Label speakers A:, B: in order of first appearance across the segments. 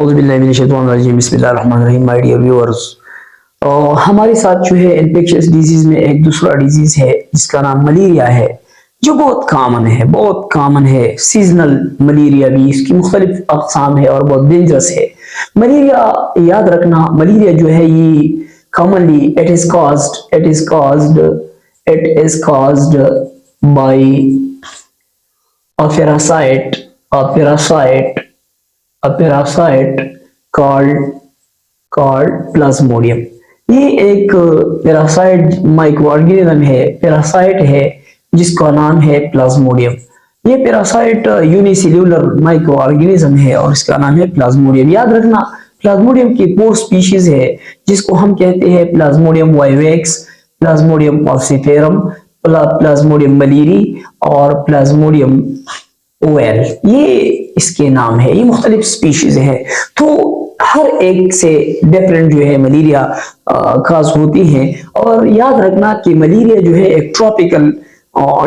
A: बिस्मिल्लाहिर्रहमानिर्रहीम। My dear viewers, हमारे साथ जो है इन्फेक्शियस डिजीज में एक दूसरा डिजीज है जिसका नाम मलेरिया है, जो बहुत कामन है। सीजनल मलेरिया भी इसकी मुख्तलिफ अक़साम है और बहुत डेंजरस है। मलेरिया, याद रखना, मलेरिया जो है ये commonly it is caused by a parasite called Plasmodium. ये एक पैरासाइट माइक्रो ऑर्गेनिज्म है, पैरासाइट है जिसका नाम है प्लाज्मोडियम। ये पैरासाइट यूनिसेल्यूलर माइक्रो ऑर्गेनिज्म है और इसका नाम है प्लाज्मोडियम। याद रखना, प्लाज्मोडियम की 4 स्पीशीज है जिसको हम कहते हैं plasmodium vivax, plasmodium falciparum, plasmodium malariae और प्लाज्मोडियम ओएल। ये इसके नाम है, ये मुख्तलिफ स्पीशीज है। तो हर एक से डिफरेंट जो है मलेरिया काज होती है। और याद रखना कि मलेरिया जो है एक ट्रॉपिकल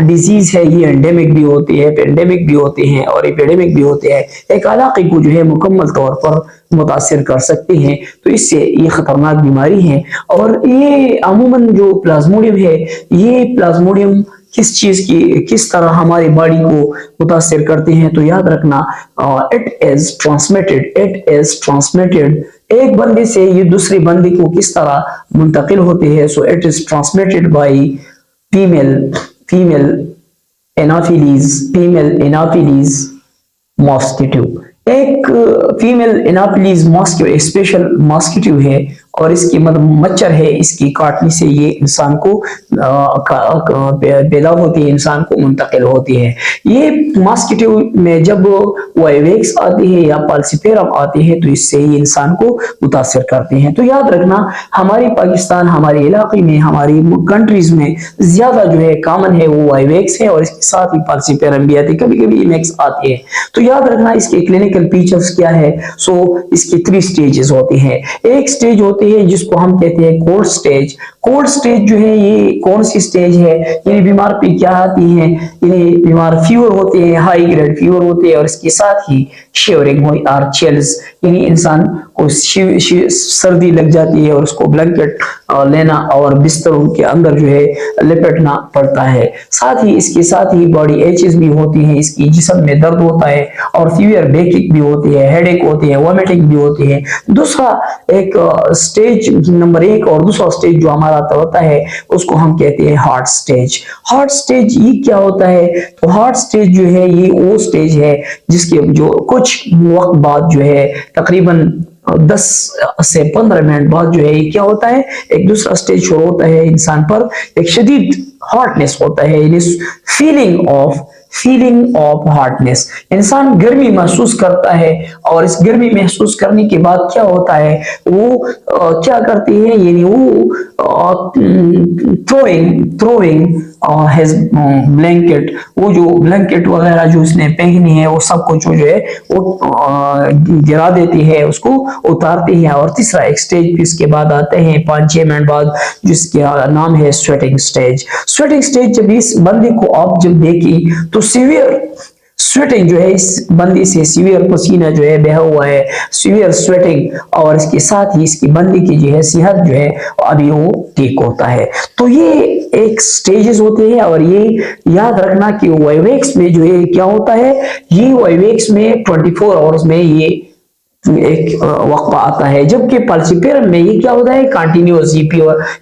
A: डिजीज है। ये एंडेमिक भी होती है, पेंडेमिक भी होते हैं और एपिडेमिक भी होते हैं। एक इलाके को जो है मुकम्मल तौर पर मुतासिर कर सकते हैं, तो इससे ये खतरनाक बीमारी है। और ये अमूमन जो प्लाज्मोडियम है, ये प्लाज्मोडियम किस तरह हमारी बॉडी को मुतासिर करते हैं, तो याद रखना, इट इज ट्रांसमिटेड एक बंदे से ये दूसरे बंदे को किस तरह मुंतकिल होते हैं। So it is transmitted by female anopheles mosquito. एक female anopheles mosquito special mosquito है और इसकी मच्छर है, इसकी काटने से ये इंसान को पैदा होती है, इंसान को मुंतकिल होती है। ये मॉस्किटो में जब वाइवेक्स आती है या फाल्सिफेरम आती है तो इससे ये इंसान को मुतासिर करते हैं। तो याद रखना, हमारे पाकिस्तान, हमारे इलाके में, हमारी कंट्रीज में ज्यादा जो है कॉमन है वो वाइवेक्स है और इसके साथ ही फाल्सिफेरम भी आती है, कभी कभी मिक्स आती है। तो याद रखना इसके क्लिनिकल फीचर्स क्या है। सो इसके 3 स्टेजेस होते हैं। एक स्टेज होती है जिसको हम कहते हैं कोल्ड स्टेज। कोल्ड स्टेज जो है ये कौन सी स्टेज है, यानी बीमार पे क्या आती है, यानी बीमार फीवर होते हैं, हाई ग्रेड फीवर होते हैं और इसके साथ ही शिवरिंग और चिल्स, यानी इंसान को सर्दी लग जाती है और उसको ब्लैंकेट लेना और बिस्तरों के अंदर जो है लिपटना पड़ता है। साथ ही इसके साथ ही बॉडी एचेस भी होती है, इसकी जिस्म में दर्द होता है और सीवियर बैकएक भी होती है, हेडेक होती है, वॉमिटिंग भी होती है। दूसरा एक स्टेज नंबर 1 और दूसरा स्टेज जो हमारा होता है उसको हम कहते हैं हार्ट स्टेज। हार्ट स्टेज ये क्या होता है, तो हार्ट स्टेज जो है ये वो स्टेज है जिसके जो कुछ वक्त बाद जो है तकरीबन 10 से 15 मिनट बाद जो है क्या होता है, एक दूसरा स्टेज शुरू होता है। इंसान पर एक शदीद हॉटनेस होता है, फीलिंग ऑफ हॉटनेस। इंसान गर्मी महसूस करता है और इस गर्मी महसूस करने के बाद क्या होता है, वो क्या करती है, यानी वो थ्रोइंग हिज ब्लैंकेट, वो जो ब्लैंकेट वगैरह जो उसने पहनी है वो सब कुछ जो है वो गिरा देती है, उसको उतारती है। और तीसरा एक स्टेज इसके बाद आते हैं 5-6 मिनट बाद, जिसका नाम है स्वेटिंग स्टेज। स्वेटिंग स्टेज जब इस बंदे को आप जब देखी तो सीवियर स्वेटिंग जो है, इस बंदी से सीवियर पसीना जो है बहा हुआ है, सीवियर स्वेटिंग, और इसके साथ ही इसकी बंदी की जो है सेहत जो है अभी वो ठीक होता है। तो ये एक स्टेजेस होते हैं। और ये याद रखना कि वाइवेक्स में जो है क्या होता है, ये वाइवेक्स में 24 आवर्स में ये एक वक्फा आता है, जबकि फाल्सिफेरम में ये क्या होता है, कंटिन्यूअस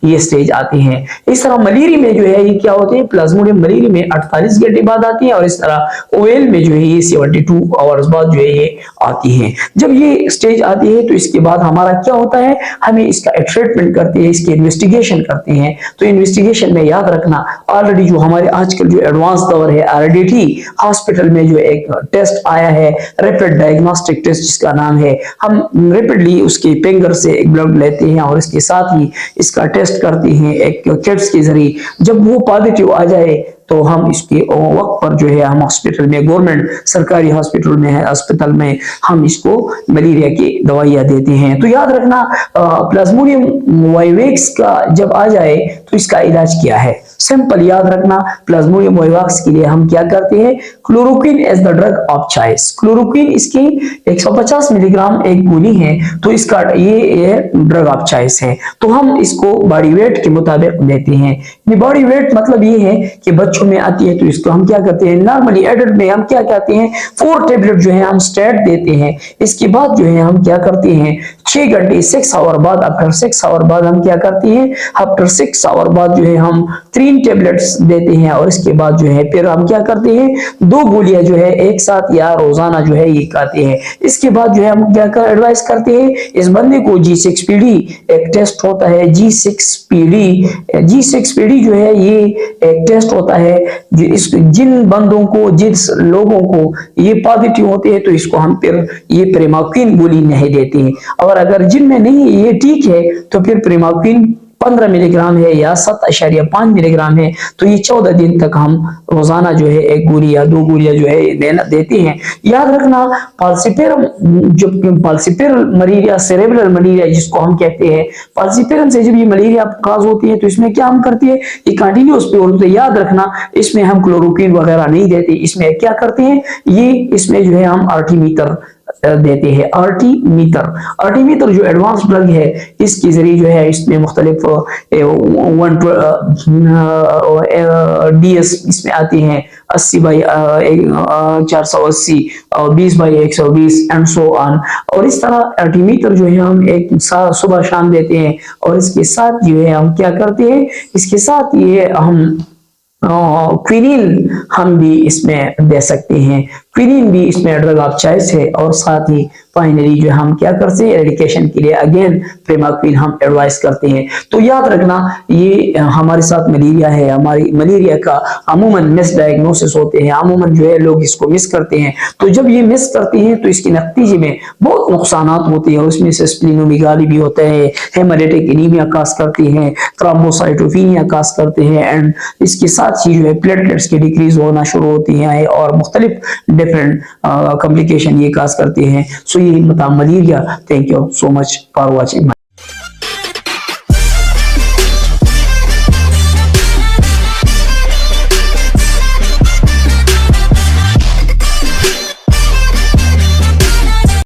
A: ये स्टेज आती हैं। इस तरह मलेरिया में जो है ये क्या होते हैं, प्लाज्मोडियम मलेरिया में 48 घंटे बाद आती है और इस तरह ओएल में जो है ये 72 आवर्स बाद जो है ये आती है। जब ये स्टेज आती है तो इसके बाद हमारा क्या होता है, हमें इसका ट्रीटमेंट करते हैं, इसकी इन्वेस्टिगेशन करते हैं। तो इन्वेस्टिगेशन में याद रखना, ऑलरेडी जो हमारे आजकल जो एडवांस दौर है, RDT हॉस्पिटल में जो एक टेस्ट आया है, रैपिड डायग्नोस्टिक टेस्ट जिसका नाम है, हम रैपिडली उसके फिंगर से एक ब्लड लेते हैं और इसके साथ ही इसका टेस्ट करते हैं एक किट्स के जरिए। जब वो पॉजिटिव आ जाए तो हम इसके वक्त पर जो है हम हॉस्पिटल में, गवर्नमेंट सरकारी हॉस्पिटल में है, अस्पताल में हम इसको मलेरिया की दवाइयां देते हैं। तो याद रखना, प्लाज्मोडियम वाइवेक्स का जब आ जाए तो इसका इलाज क्या है? सिंपल याद रखना, प्लाज्मोडियम वाइवाक्स के लिए हम क्या करते हैं? Chloroquine as the drug of choice. Chloroquine इसकी 150 मिलीग्राम एक गोली है, तो इसका ये ड्रग ऑफ चॉइस है। तो हम इसको बॉडी वेट के मुताबिक देते हैं। बॉडी वेट मतलब ये है कि बच्चों में आती है तो इसको हम क्या करते हैं, नॉर्मली एडल्ट में हम क्या कहते हैं, 4 टेबलेट जो है हम स्टेट देते हैं। इसके बाद जो है हम क्या करते हैं, 6 घंटे 6 आवर बाद, आफ्टर 6 आवर बाद हम क्या करते हैं, आफ्टर 6 आवर बाद जो है हम 3 टेबलेट्स देते हैं। और इसके बाद जो है फिर हम क्या करते हैं, 2 गोलियां जो है एक साथ या रोजाना जो है ये खाते हैं। इसके बाद जो है हम क्या कर एडवाइस करते हैं, इस बंदे को G6PD एक टेस्ट होता है, G6PD जो है ये एक टेस्ट होता है। जिन बंदों को, जिस लोगों को ये पॉजिटिव होते हैं तो इसको हम फिर ये प्रेमाक्विन गोली नहीं देते हैं। और अगर जिनमें नहीं ये ठीक है तो फिर प्रेमाक्विन 15 मिलीग्राम है या 7.5 मिलीग्राम है, तो ये 14 दिन तक हम रोजाना जो है 1 गोली या 2 गोलियां जो है देते हैं। याद रखना, पाल्सिपेरम जो पाल्सिपेरल मलेरिया, सेरेब्रल मलेरिया जिसको हम कहते हैं, पाल्सिपेरम से जब ये मलेरिया काज होती है तो इसमें क्या हम करते हैं, ये कंटिन्यूस पे होते हैं। याद रखना, इसमें हम क्लोरोक्विन वगैरह नहीं देते, इसमें क्या करते हैं, ये इसमें जो है हम आर्टिमीटर देते हैं। आर्टिमीटर जो एडवांस ड्रग है, इसके जरिए जो है इसमें मुख्तलिफ DS इसमें आती हैं, 80/480 और 20/120 एंड सो ऑन। और इस तरह आर्टिमीटर जो है हम एक सुबह शाम देते हैं। और इसके साथ जो है हम क्या करते हैं, इसके साथ ये हम क्विनिन हम भी इसमें दे सकते हैं। क्विनिन भी इसमें ड्रग ऑफ चॉइस है। और साथ ही फाइनली जो हम क्या करते हैं, एरेडिकेशन के लिए अगेन प्रेमाक्विन हम एडवाइस करते हैं। तो याद रखना, ये हमारे साथ मलेरिया है, हमारी मलेरिया का अमूमन मिस डायग्नोसिस होते हैं, अमूमन जो है लोग इसको मिस करते हैं। तो जब ये मिस करते हैं तो इसके नतीजे में बहुत नुकसान होते हैं। उसमें से स्प्लीनोमेगाली भी होता है, हेमोरेटिक एनीमिया काज करती है, थ्रोम्बोसाइटोपेनिया काज करते हैं, एंड इसके साथ ही जो है प्लेटलेट्स की डिक्रीज होना शुरू होती है और मुख्तलिफ डिफरेंट कॉम्प्लिकेशन ये काज करते हैं। सो ये बता malaria. Thank you so much for watching.